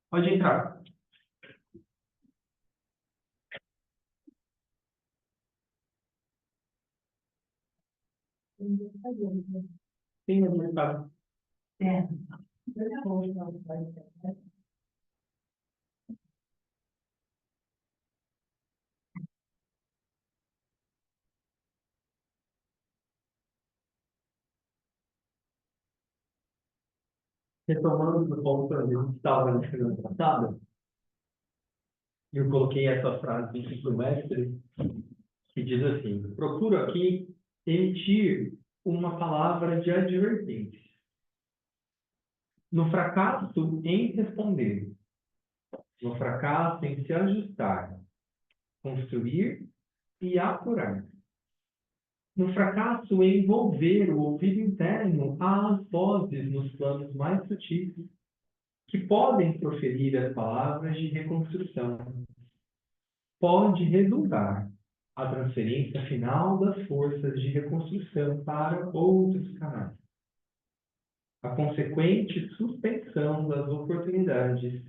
Pode entrar. Sim, obrigado. Retomando do ponto que a gente estava na semana passada, eu coloquei essa frase para o mestre, que diz assim: procuro aqui emitir uma palavra de advertência. No fracasso em responder, no fracasso em se ajustar, construir e apurar. No fracasso em envolver o ouvido interno às vozes nos planos mais sutis, que podem proferir as palavras de reconstrução. Pode resultar a transferência final das forças de reconstrução para outros canais. A consequente suspensão das oportunidades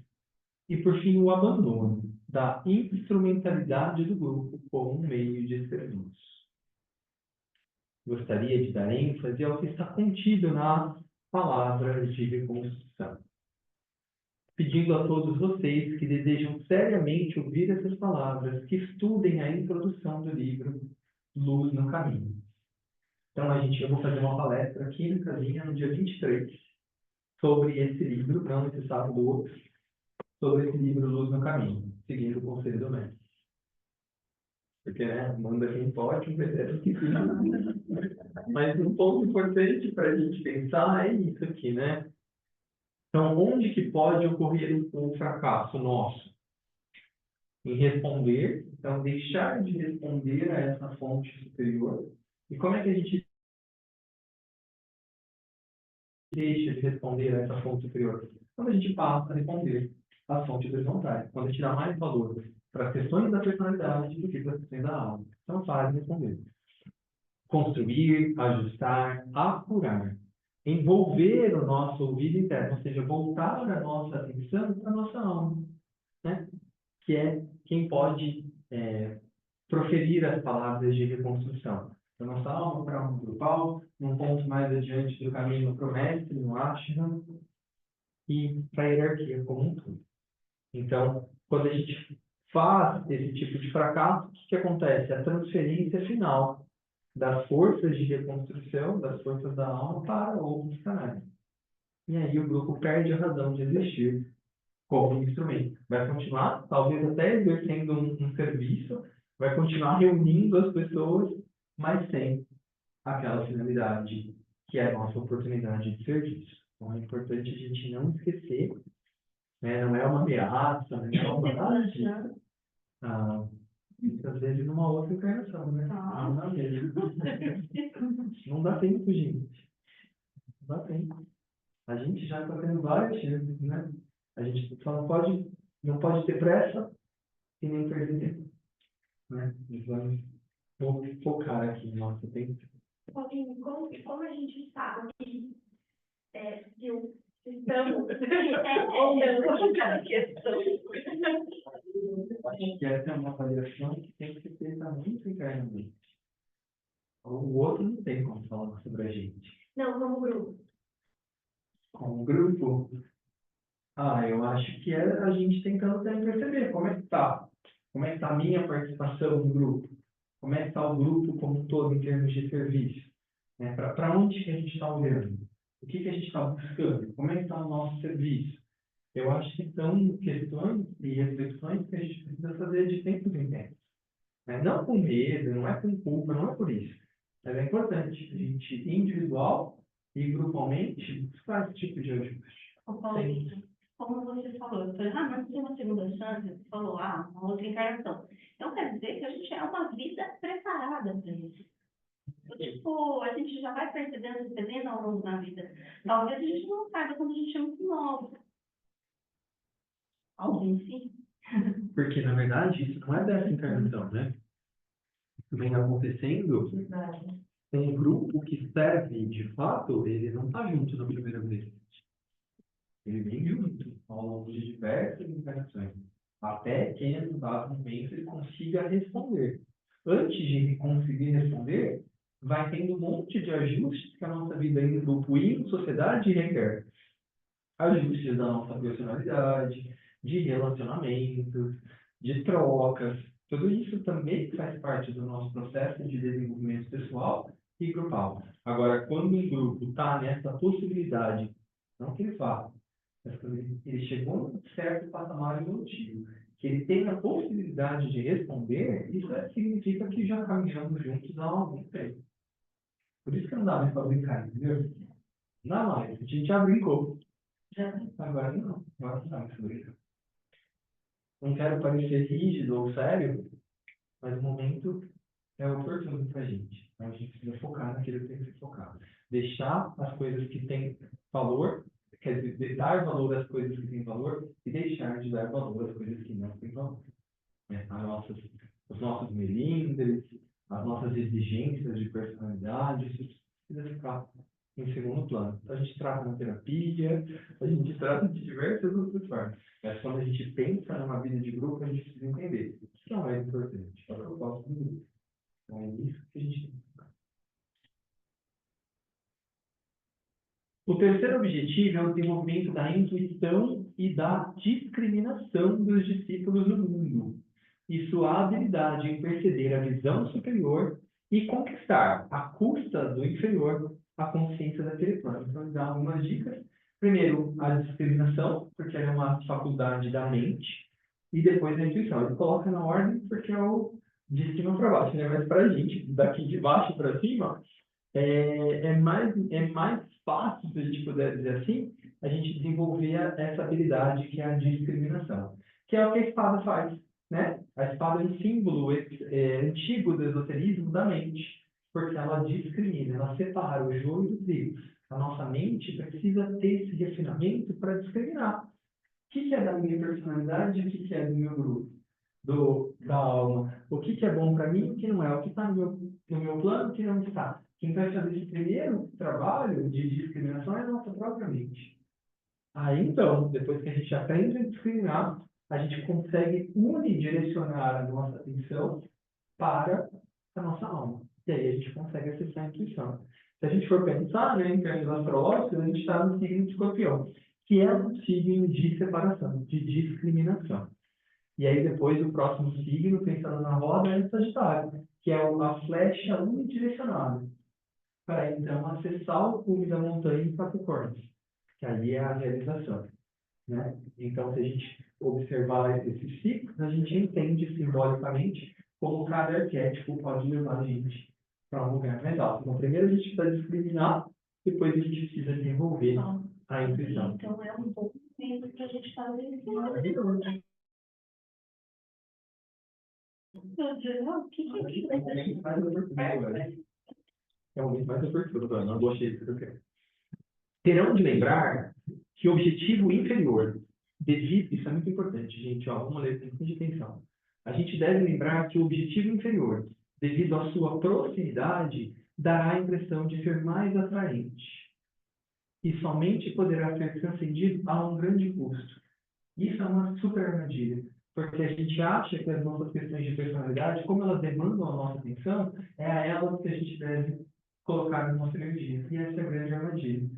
e, por fim, o abandono da instrumentalidade do grupo como um meio de serviço. Gostaria de dar ênfase ao que está contido nas palavras de reconstrução, pedindo a todos vocês que desejam seriamente ouvir essas palavras, que estudem a introdução do livro Luz no Caminho. Então, eu vou fazer uma palestra aqui na casinha no dia 23 sobre esse livro, não nesse sábado outro, sobre esse livro Luz no Caminho, seguindo o conselho do mestre. Porque, manda quem pode, obedece que sim. Mas um ponto importante para a gente pensar é isso aqui, né? Então, onde que pode ocorrer o fracasso nosso? Em responder, então, deixar de responder a essa fonte superior. E como é que a gente deixa de responder a essa fonte superior? Quando a gente passa a responder às fontes horizontais, quando a gente dá mais valor para as questões da personalidade do que para as questões da alma. Então, faz responder. Construir, ajustar, apurar. Envolver o nosso ouvido interno, ou seja, voltar a nossa atenção para a nossa alma, né? Que é quem pode proferir as palavras de reconstrução. Da nossa alma para a alma grupal, num ponto mais adiante do caminho para o mestre, no ashram, e para a hierarquia como um todo. Então, quando a gente faz esse tipo de fracasso, o que acontece? A transferência final das forças de reconstrução, das forças da alma, para outros canais. E aí o grupo perde a razão de existir como instrumento. Vai continuar, talvez até exercendo um serviço, vai continuar reunindo as pessoas, mas sem aquela finalidade que é a nossa oportunidade de serviço. Então é importante a gente não esquecer, né? Não é uma ameaça, não é uma verdade. Muitas vezes numa outra encarnação, né? Não dá mesmo. Não dá tempo, gente. Não dá tempo. A gente já está tendo várias chances, né? A gente só não pode ter pressa e nem perder tempo, né? Vamos focar aqui no nosso tempo. Paulinho, como a gente sabe que se estamos ou não cada questão? Acho que essa é uma avaliação que tem que ser feita muito internamente. O outro não tem como falar sobre a gente. Não, como grupo. Como grupo, eu acho que é a gente tentando também perceber como é que está. Como é que está a minha participação no grupo? Como é que está o grupo como um todo em termos de serviço? Né? Para onde que a gente está olhando? O que a gente está buscando? Como é que está o nosso serviço? Eu acho que são questões e reflexões que a gente precisa fazer de tempos em tempos. Né? Não com medo, não é com culpa, não é por isso. Mas é importante a gente, individual e grupalmente, buscar esse tipo de ajuste. Paulinho, como você falou, eu falei, mas tem uma segunda chance, você falou, uma outra encarnação. Então quer dizer que a gente é uma vida preparada para isso. Tipo, a gente já vai percebendo ao longo da vida. Talvez a gente não saiba quando a gente é muito novo. Alguém sim. Porque, na verdade, isso não é dessa encarnação, né? Isso vem acontecendo com um grupo que serve, de fato, ele não está junto na primeira vez. Ele vem junto ao longo de diversas interações, até que em um dado momento ele consiga responder. Antes de ele conseguir responder, vai tendo um monte de ajustes que a nossa vida em grupo e em sociedade requer. Ajustes da nossa personalidade, de relacionamentos, de trocas. Tudo isso também faz parte do nosso processo de desenvolvimento pessoal e grupal. Agora, quando um grupo está nessa possibilidade, não que ele faça, mas quando ele chegou num certo patamar evolutivo, que ele tem a possibilidade de responder, isso significa que já caminhamos juntos há algum tempo. Por isso que não dá mais para brincar, entendeu? Não dá mais. A gente já brincou. Agora não. Agora não dá mais para brincar. Não quero parecer rígido ou sério, mas o momento é oportuno para a gente. Então, a gente precisa focar naquilo que tem que ser focado. Deixar as coisas que têm valor, quer dizer, dar valor às coisas que têm valor e deixar de dar valor às coisas que não têm valor. Né? Os nossos melindres, as nossas exigências de personalidade, isso precisa ficar em segundo plano. Então, a gente trata na terapia, a gente trata de diversas outras formas. Mas quando a gente pensa numa vida de grupo, a gente precisa entender o que é o mais importante. É o propósito do grupo. Então, é isso que a gente tem. O terceiro objetivo é o desenvolvimento da intuição e da discriminação dos discípulos no mundo e sua habilidade em perceber a visão superior e conquistar, à custa do inferior, a consciência daquele plano. Então, ele dá algumas dicas. Primeiro, a discriminação, porque ela é uma faculdade da mente, e depois a intuição. Ele coloca na ordem porque é o de cima para baixo, né? Mas para a gente, daqui de baixo para cima, é mais fácil, se a gente puder dizer assim, a gente desenvolver essa habilidade que é a discriminação, que é o que a espada faz, né? A espada é um símbolo antigo do esoterismo da mente, porque ela discrimina, ela separa o joio do trigo. A nossa mente precisa ter esse refinamento para discriminar. O que é da minha personalidade e o que é do meu grupo, da alma? O que é bom para mim e o que não é? O que está no meu plano e o que não está? Quem vai fazer esse primeiro trabalho de discriminação é a nossa própria mente. Aí, então, depois que a gente aprende a discriminar, a gente consegue unidirecionar a nossa atenção para a nossa alma. E aí a gente consegue acessar a intuição. Se a gente for pensar, né, em termos astrológicos, a gente está no signo de Escorpião, que é um signo de separação, de discriminação. E aí depois o próximo signo, pensando na roda, é o Sagitário, que é a flecha unidirecionada, para então acessar o cume da montanha em Capricórnio, que ali é a realização. Né? Então, se a gente observar esses ciclos, a gente entende simbolicamente como cada arquétipo pode levar a gente para um lugar mais alto. Então, primeiro a gente precisa discriminar, depois a gente precisa desenvolver a intuição. Então, é um bom momento para a gente fazer isso. Meu Deus, o que é isso? É o momento mais oportuno, não gostei disso que eu quero. Terão de lembrar que o objetivo inferior, isso é muito importante, gente, ó, vamos ler, tem de atenção. A gente deve lembrar que o objetivo inferior, devido à sua proximidade, dará a impressão de ser mais atraente e somente poderá ser transcendido a um grande custo. Isso é uma super armadilha, porque a gente acha que as nossas questões de personalidade, como elas demandam a nossa atenção, é a elas que a gente deve colocar na nossa energia. E essa é a grande armadilha.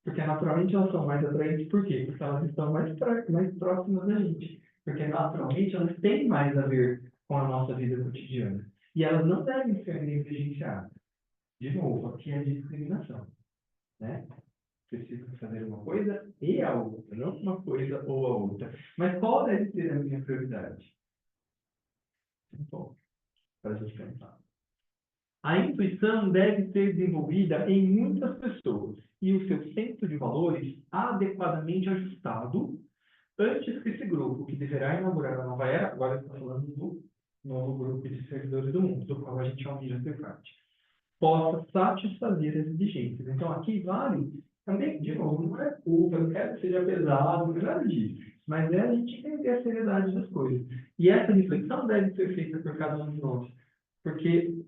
Porque naturalmente elas são mais atraentes, por quê? Porque elas estão mais próximas da gente. Porque naturalmente elas têm mais a ver com a nossa vida cotidiana. E elas não devem ser negligenciadas. De novo, aqui é discriminação. Né? Preciso fazer uma coisa e a outra, não uma coisa ou a outra. Mas qual deve ser a minha prioridade? Bom, para a gente pensar. A intuição deve ser desenvolvida em muitas pessoas e o seu centro de valores adequadamente ajustado antes que esse grupo, que deverá inaugurar a nova era, agora eu estou falando do novo grupo de servidores do mundo, do qual a gente almeja ser parte, possa satisfazer as exigências. Então, aqui vale, também, de novo, não é culpa, não quero que seja pesado, não é nada disso, mas é a gente entender a seriedade das coisas. E essa reflexão deve ser feita por cada um de nós, porque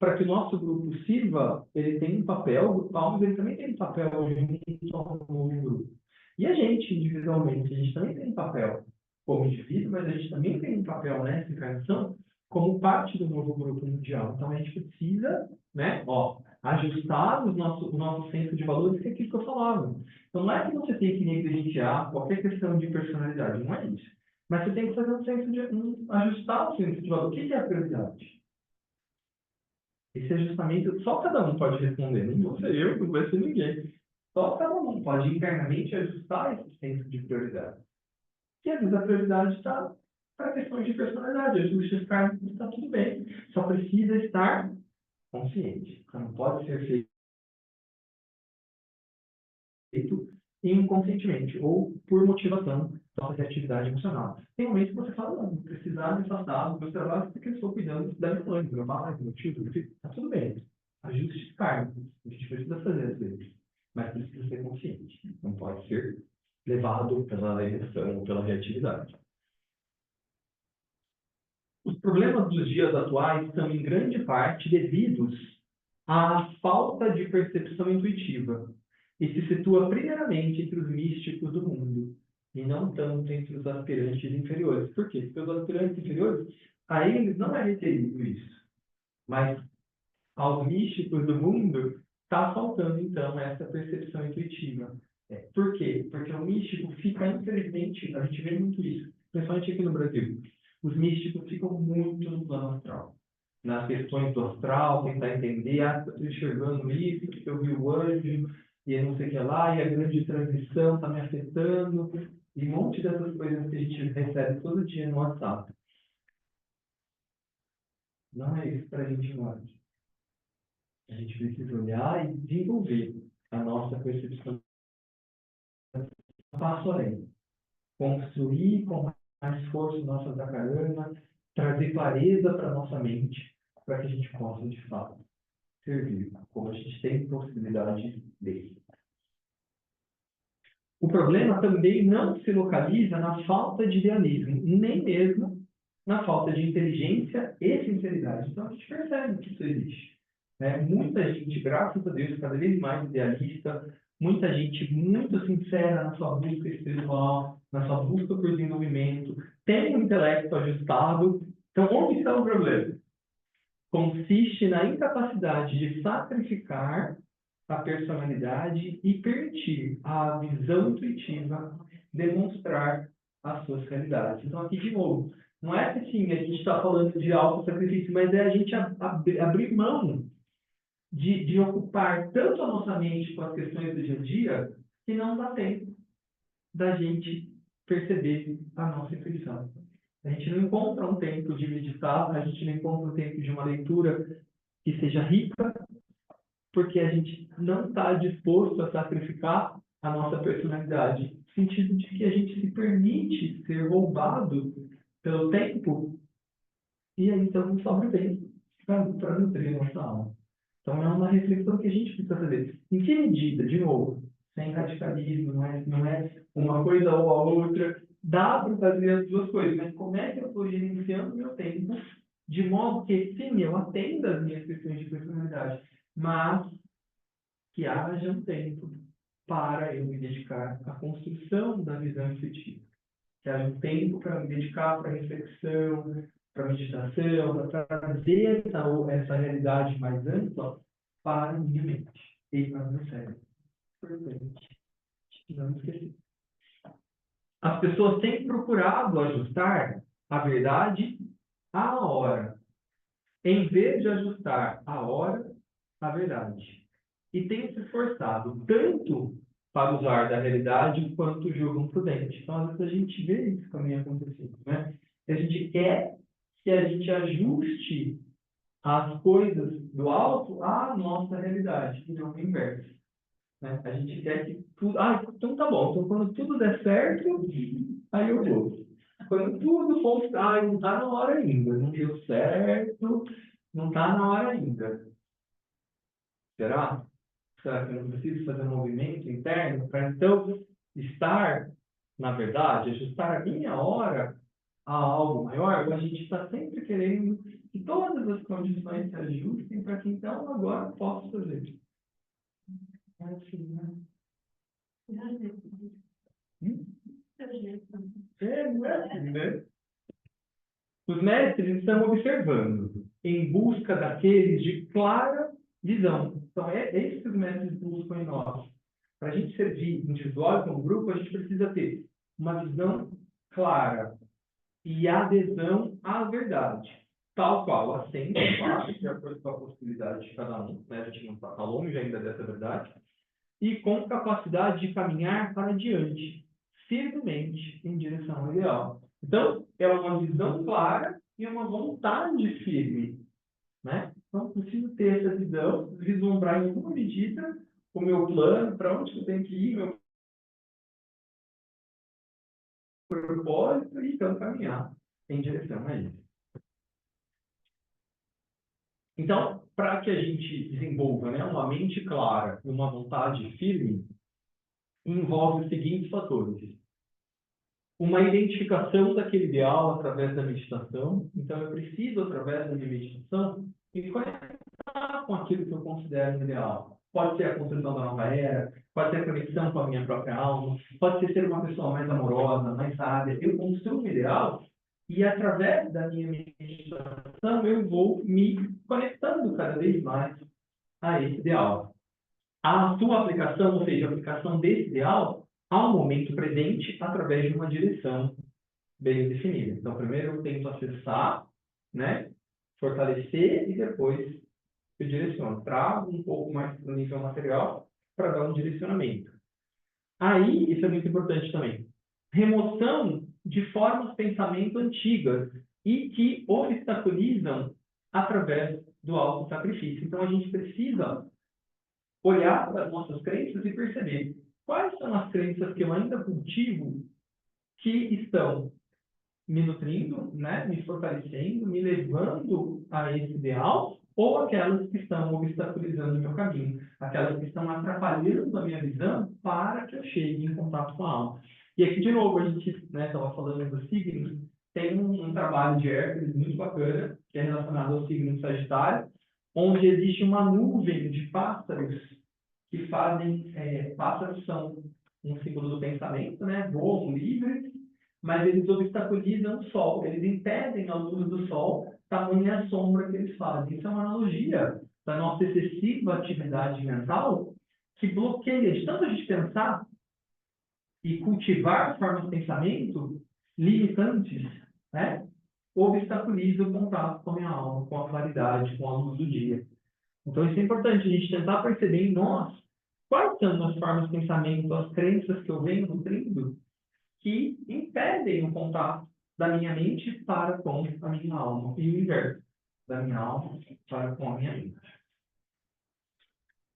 para que o nosso grupo sirva, ele tem um papel grupal, mas ele também tem um papel junto ao novo grupo. E a gente, individualmente, a gente também tem um papel como indivíduo, mas a gente também tem um papel nessa encarnação como parte do novo grupo mundial. Então, a gente precisa, né, ajustar o nosso senso de valores, que é aquilo que eu falava. Então, não é que você tem que negligenciar qualquer questão de personalidade, não é isso. Mas você tem que fazer ajustar o senso de valor. O que é a prioridade? Esse ajustamento, só cada um pode responder. Não vou ser eu, não vai ser ninguém. Só cada um pode internamente ajustar esse senso de prioridade. E às vezes a prioridade está para questões de personalidade. Ajustes kármicos está tudo bem. Só precisa estar consciente. Então, não pode ser feito inconscientemente ou por motivação da nossa reatividade emocional. Tem momentos que você fala, não precisar me afastar do meu trabalho porque eu estou cuidando da minha mãe, do meu pai, do meu tio, do meu filho. Está tudo bem. Ajustes kármicos. A gente precisa fazer às vezes. Mas precisa ser consciente. Não pode ser levado pela emoção ou pela reatividade. Os problemas dos dias atuais são, em grande parte, devidos à falta de percepção intuitiva e se situa primeiramente entre os místicos do mundo e não tanto entre os aspirantes inferiores. Por quê? Porque os aspirantes inferiores, a eles não é referido isso, mas aos místicos do mundo está faltando, então, essa percepção intuitiva. Por quê? Porque o místico fica, infelizmente, a gente vê muito isso, principalmente aqui no Brasil. Os místicos ficam muito no plano astral. Nas questões do astral, tentar entender, estou enxergando isso, porque eu vi o anjo, e eu não sei o que lá, e a grande transição está me afetando, e um monte dessas coisas que a gente recebe todo dia no WhatsApp. Não é isso para a gente mais. A gente precisa olhar e desenvolver a nossa percepção passo além. Construir com mais força nossa Dhakarana, trazer clareza para a nossa mente, para que a gente possa, de fato, servir, como a gente tem possibilidade dele. O problema também não se localiza na falta de idealismo, nem mesmo na falta de inteligência e sinceridade. Então, a gente percebe que isso existe. Muita gente, graças a Deus, cada vez mais idealista, muita gente muito sincera na sua busca espiritual, na sua busca por desenvolvimento, tem um intelecto ajustado. Então, onde está o problema? Consiste na incapacidade de sacrificar a personalidade e permitir à visão intuitiva demonstrar as suas realidades. Então, aqui, de novo, não é que sim, a gente está falando de auto-sacrifício, mas é a gente abrir mão de ocupar tanto a nossa mente com as questões do dia a dia que não dá tempo da gente perceber a nossa intuição. A gente não encontra um tempo de meditar, a gente não encontra um tempo de uma leitura que seja rica, porque a gente não está disposto a sacrificar a nossa personalidade, no sentido de que a gente se permite ser roubado pelo tempo, e aí então não sobra tempo para nutrir nossa alma. Então, é uma reflexão que a gente precisa fazer. Em que medida, de novo, sem radicalismo, não é uma coisa ou a outra, dá para fazer as duas coisas, mas como é que eu estou gerenciando o meu tempo de modo que, sim, eu atenda as minhas questões de personalidade, mas que haja um tempo para eu me dedicar à construção da visão intuitiva. Que haja um tempo para me dedicar para a reflexão, para a meditação, para trazer essa realidade mais ampla para a minha mente e para o meu cérebro. Importante. Não esquecer. As pessoas têm procurado ajustar a verdade à hora, em vez de ajustar a hora à verdade. E têm se esforçado tanto para usar da realidade quanto julgam prudente. Então, às vezes, a gente vê isso também acontecendo, né? A gente quer que a gente ajuste as coisas do alto à nossa realidade, e não o inverso. Né? A gente quer que tudo... então tá bom. Então, quando tudo der certo, aí eu vou. Quando tudo for... não está na hora ainda. Não deu certo, não está na hora ainda. Será? Será que eu não preciso fazer um movimento interno para, então, estar, na verdade, ajustar a minha hora a algo maior? Ou a gente está sempre querendo que todas as condições se ajustem para que, então, agora eu possa fazer. É assim, né? Mestre, né? Os mestres estão observando em busca daqueles de clara visão. Então, é isso que os mestres buscam em nós. Para a gente servir individual e como grupo, a gente precisa ter uma visão clara e adesão à verdade. Tal qual a ciência, claro, de acordo com a possibilidade de cada um, né? A gente não está longe ainda dessa verdade, e com capacidade de caminhar para diante, firmemente em direção ao ideal. Então, é uma visão clara e uma vontade firme, né? Então, preciso ter essa visão, vislumbrar em alguma medida o meu plano, para onde eu tenho que ir, meu propósito, e então caminhar em direção a isso. Então, para que a gente desenvolva, né, uma mente clara e uma vontade firme, envolve os seguintes fatores. Uma identificação daquele ideal através da meditação. Então, eu preciso, através da minha meditação, me conectar com aquilo que eu considero um ideal. Pode ser a construção da nova era, pode ser a conexão com a minha própria alma, pode ser uma pessoa mais amorosa, mais sábia. Eu construo um ideal e, através da minha meditação, eu vou me conectando cada vez mais a esse ideal. A sua aplicação, ou seja, a aplicação desse ideal, ao momento presente, através de uma direção bem definida. Então, primeiro eu tento acessar, né, fortalecer e depois eu direciono. Trago um pouco mais para o nível material para dar um direcionamento. Aí, isso é muito importante também. Remoção de formas de pensamento antigas e que obstaculizam através do auto-sacrifício. Então, a gente precisa olhar para as nossas crenças e perceber quais são as crenças que eu ainda cultivo que estão me nutrindo, né, me fortalecendo, me levando a esse ideal, ou aquelas que estão obstaculizando o meu caminho, aquelas que estão atrapalhando a minha visão para que eu chegue em contato com a alma. E aqui, de novo, a gente estava falando dos signos, tem um trabalho de Hércules muito bacana, que é relacionado ao signo Sagitário, onde existe uma nuvem de pássaros que fazem, pássaros são um símbolo do pensamento, né? Voam livres, mas eles obstaculizam o sol, eles impedem a luz do sol, tamanha a sombra que eles fazem. Isso é uma analogia da nossa excessiva atividade mental que bloqueia, de tanto a gente pensar e cultivar formas de pensamento limitantes, né? Obstaculiza o contato com a minha alma, com a claridade, com a luz do dia. Então, isso é importante, a gente tentar perceber em nós quais são as formas de pensamento, as crenças que eu venho nutrindo que impedem o contato da minha mente para com a minha alma e o inverso, da minha alma para com a minha mente.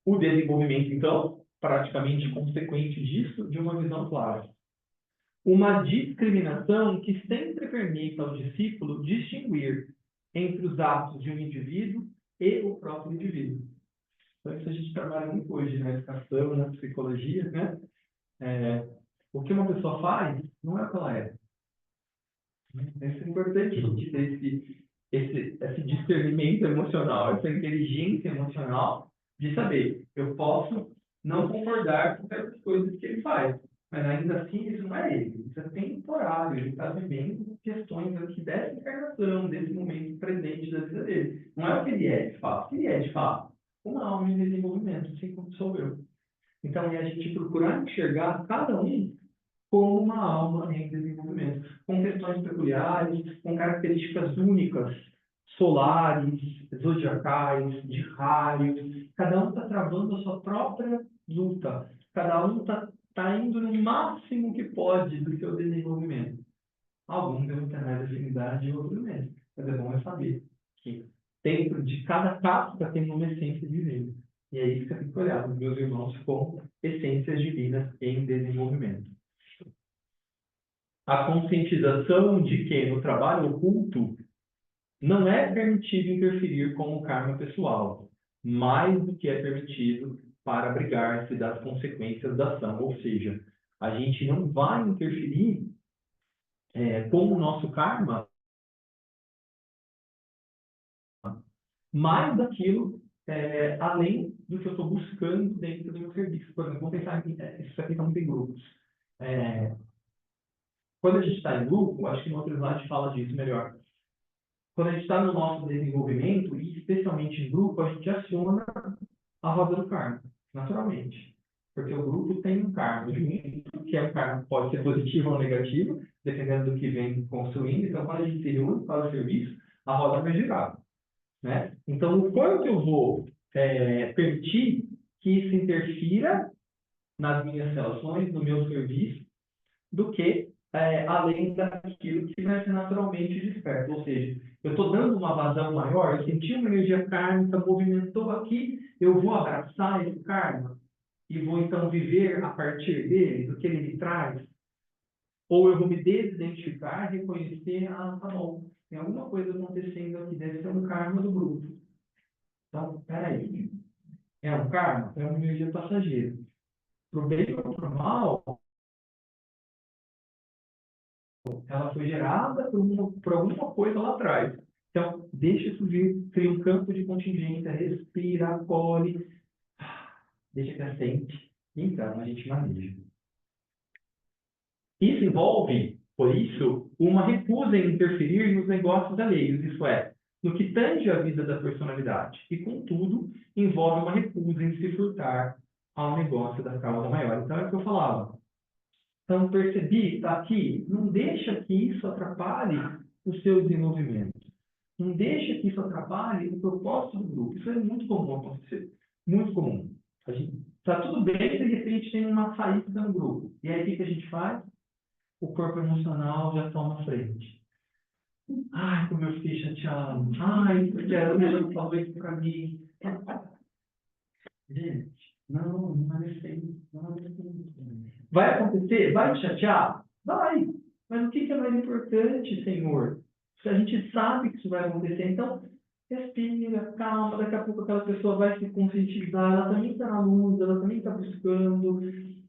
O desenvolvimento, então, praticamente consequente disso, de uma visão clara. Uma discriminação que sempre permite ao discípulo distinguir entre os atos de um indivíduo e o próprio indivíduo. Então, isso a gente trabalha muito hoje na educação, na psicologia, né? O que uma pessoa faz não é o que ela é. É importante a gente ter esse discernimento emocional, essa inteligência emocional de saber, eu posso não concordar com certas coisas que ele faz, mas ainda assim isso não é ele, isso é temporário, ele está vivendo questões aqui dessa encarnação, desse momento presente da vida dele. Não é o que ele é de fato, ele é de fato uma alma em desenvolvimento, assim como sou eu. Então, é a gente procurar enxergar cada um como uma alma em desenvolvimento, com questões peculiares, com características únicas, solares, zodiacais, de raios. Cada um está travando a sua própria luta. Cada um está indo no máximo que pode do seu desenvolvimento. Alguns vão ter mais afinidade e outros menos. Mas é bom saber que dentro de cada casca tem uma essência divina. E é isso que eu tenho que olhar os meus irmãos com essências divinas em desenvolvimento. A conscientização de que no trabalho oculto não é permitido interferir com o karma pessoal, mais do que é permitido para abrigar-se das consequências da ação. Ou seja, a gente não vai interferir com o nosso karma mais daquilo além do que eu estou buscando dentro do meu serviço. Por exemplo, vamos pensar que isso aqui está muito em grupos. quando a gente está em grupo, acho que no outro slide fala disso melhor. Quando a gente está no nosso desenvolvimento, e especialmente em grupo, a gente aciona a roda do karma, naturalmente. Porque o grupo tem um karma junto, que é um karma que pode ser positivo ou negativo, dependendo do que vem construindo. Então, quando a gente se reúne para o serviço, a roda vai girar, né? Então, o quanto eu vou permitir que isso interfira nas minhas relações, no meu serviço, do que além daquilo que vai ser naturalmente desperto. Ou seja, eu estou dando uma vazão maior, eu senti uma energia kármica, movimentou aqui, eu vou abraçar esse karma e vou então viver a partir dele, do que ele me traz, ou eu vou me desidentificar e reconhecer, tá bom, tem alguma coisa acontecendo aqui, deve ser um karma do grupo. Então, peraí, é um karma? É uma energia passageira. Para o bem ou para o mal, ela foi gerada por alguma coisa lá atrás. Então, deixa isso vir, cria um campo de contingência, respira, acolhe, deixa que assente, então a gente maneja. Isso envolve, por isso, uma recusa em interferir nos negócios alheios, isso é, no que tange a vida da personalidade, e, contudo, envolve uma recusa em se furtar ao negócio da causa maior. Então, é o que eu falava. Então, percebi, está aqui, não deixa que isso atrapalhe o seu desenvolvimento. Não deixa que isso atrapalhe o propósito do grupo. Isso é muito comum acontecer. Muito comum. Está tudo bem, de repente tem uma saída no grupo. E aí, o que a gente faz? O corpo emocional já toma frente. Ai, como eu fiquei chateado. Ai, porque ela não falou isso para mim. Gente, não é assim. Não é assim. Vai acontecer? Vai te chatear? Vai. Mas o que é mais importante, Senhor? Se a gente sabe que isso vai acontecer, então respira, calma, daqui a pouco aquela pessoa vai se conscientizar, ela também está na luz, ela também está buscando.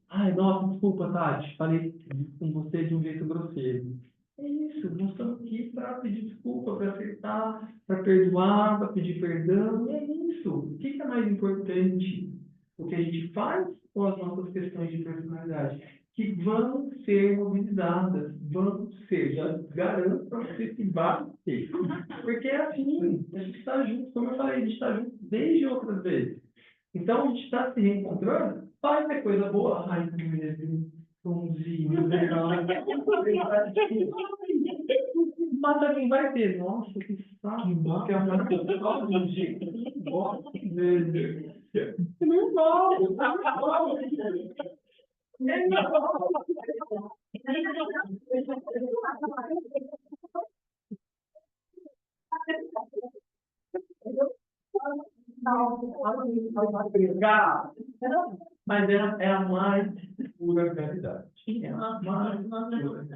Ai, nossa, desculpa, Tati, falei com você de um jeito grosseiro. É isso, nós estamos aqui para pedir desculpa, para acertar, para perdoar, para pedir perdão, e é isso. O que é mais importante? O que a gente faz ou as nossas questões de personalidade? Que vão ser mobilizadas, vão ser, já garanto para você que vai ter. Porque é assim, a gente está junto, como eu falei, a gente está junto desde outras vezes. Então, a gente está se reencontrando, vai ter coisa boa. Ai, que beleza, bonzinho, legal. Mas também vai ter, nossa, que saco, que é uma pessoa do jeito. Nossa, que beleza. Normal. Mas é a mais pura realidade. É a mais pura.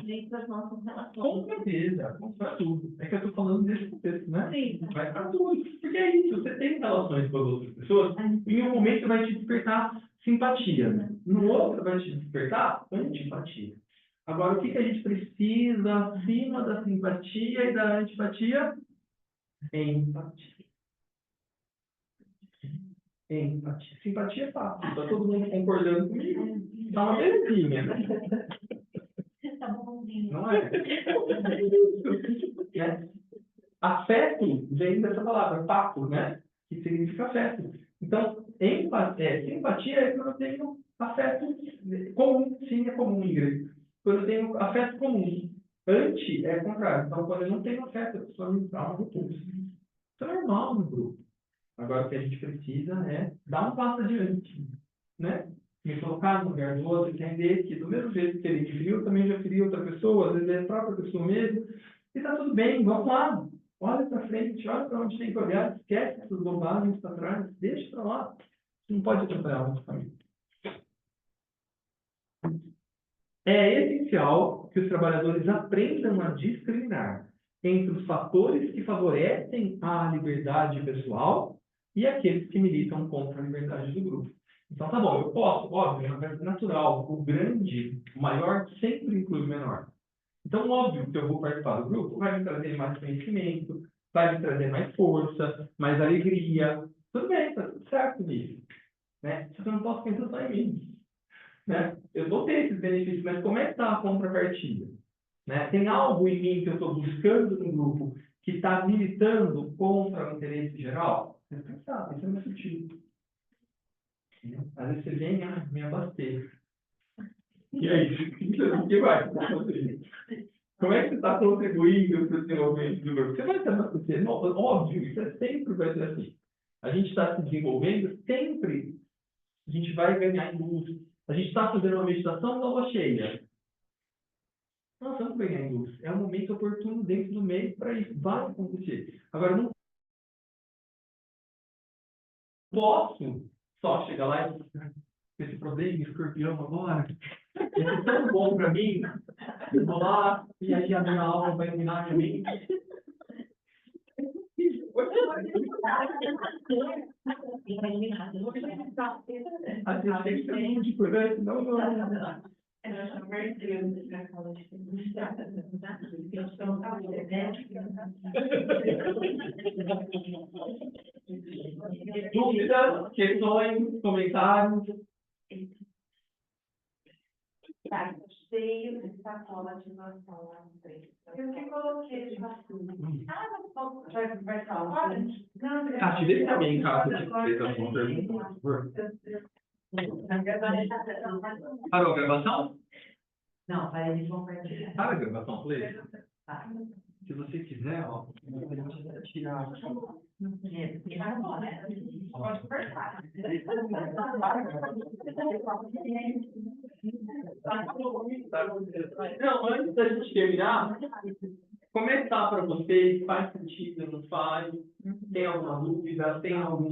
Com certeza, para tudo. É que eu estou falando desse contexto, né? Sim. Vai para tudo. Porque é isso, você tem relações com as outras pessoas, em um momento vai te despertar simpatia, né? No outro vai te despertar antipatia. Agora, o que a gente precisa acima da simpatia e da antipatia? Empatia. Empatia. Simpatia é fácil. Está todo mundo concordando comigo. Dá uma belezinha, né? Tá bonzinho. Não é? É. Afeto vem dessa palavra, papo, né? Que significa afeto. Então, simpatia é quando eu tenho afeto comum. Sim, é comum em grego. Quando eu tenho afeto comum. Anti é o contrário. Então, quando eu não tenho afeto, a pessoa me dá uma repulsa. Isso é normal no grupo. Agora, o que a gente precisa é dar um passo adiante, né? Me colocar no lugar do outro, entender que do mesmo jeito que ele me feriu, também já feriu outra pessoa, às vezes é a própria pessoa mesmo. E tá tudo bem, vamos lá. Olha para frente, olha para onde tem que olhar, esquece essas bobagens para trás, deixa para lá. Você não pode atrapalhar o nosso caminho. É essencial que os trabalhadores aprendam a discriminar entre os fatores que favorecem a liberdade pessoal e aqueles que militam contra a liberdade do grupo. Então, tá bom, eu posso, óbvio, é natural, o grande, o maior, sempre inclui o menor. Então, óbvio que eu vou participar do grupo, vai me trazer mais conhecimento, vai me trazer mais força, mais alegria. Tudo bem, tá tudo certo nisso. Né? Só que eu não posso pensar só em mim. né? Eu vou ter esses benefícios, mas como é que está a contrapartida? Né? Tem algo em mim que eu estou buscando no grupo que está militando contra o interesse geral? Você pensar, isso é mais sutil. Às vezes você vem, me abasteço. E aí, o que vai acontecer? Como é que você está contribuindo para o desenvolvimento do grupo? Você vai se abastecer? Não, óbvio, isso sempre vai ser assim. A gente está se desenvolvendo, sempre a gente vai ganhar em luz. A gente está fazendo uma meditação da lua cheia. Nós vamos ganhar em luz. É um momento oportuno dentro do meio para isso. Vai acontecer. Agora, eu não posso só chegar lá e esse problema, escorpião agora. Isso é tão bom para mim. Eu vou lá e aí a minha alma vai iluminar de mim. A gente tem que ter um de coisa, senão não. Dúvidas, questões, comentários? Tá, cheio de sacola de maçã lá no peito. Eu que coloquei de vacina. Vai falar? Tati, vê também em casa que fez alguma pergunta, por favor. Parou a gravação? Não, aí eles vão perder. Para a gravação, play. Se você quiser, ó, tirar. Pode conversar. Não, antes da gente terminar, como é que tá para vocês? Faz sentido, não faz? Tem alguma dúvida? Tem algum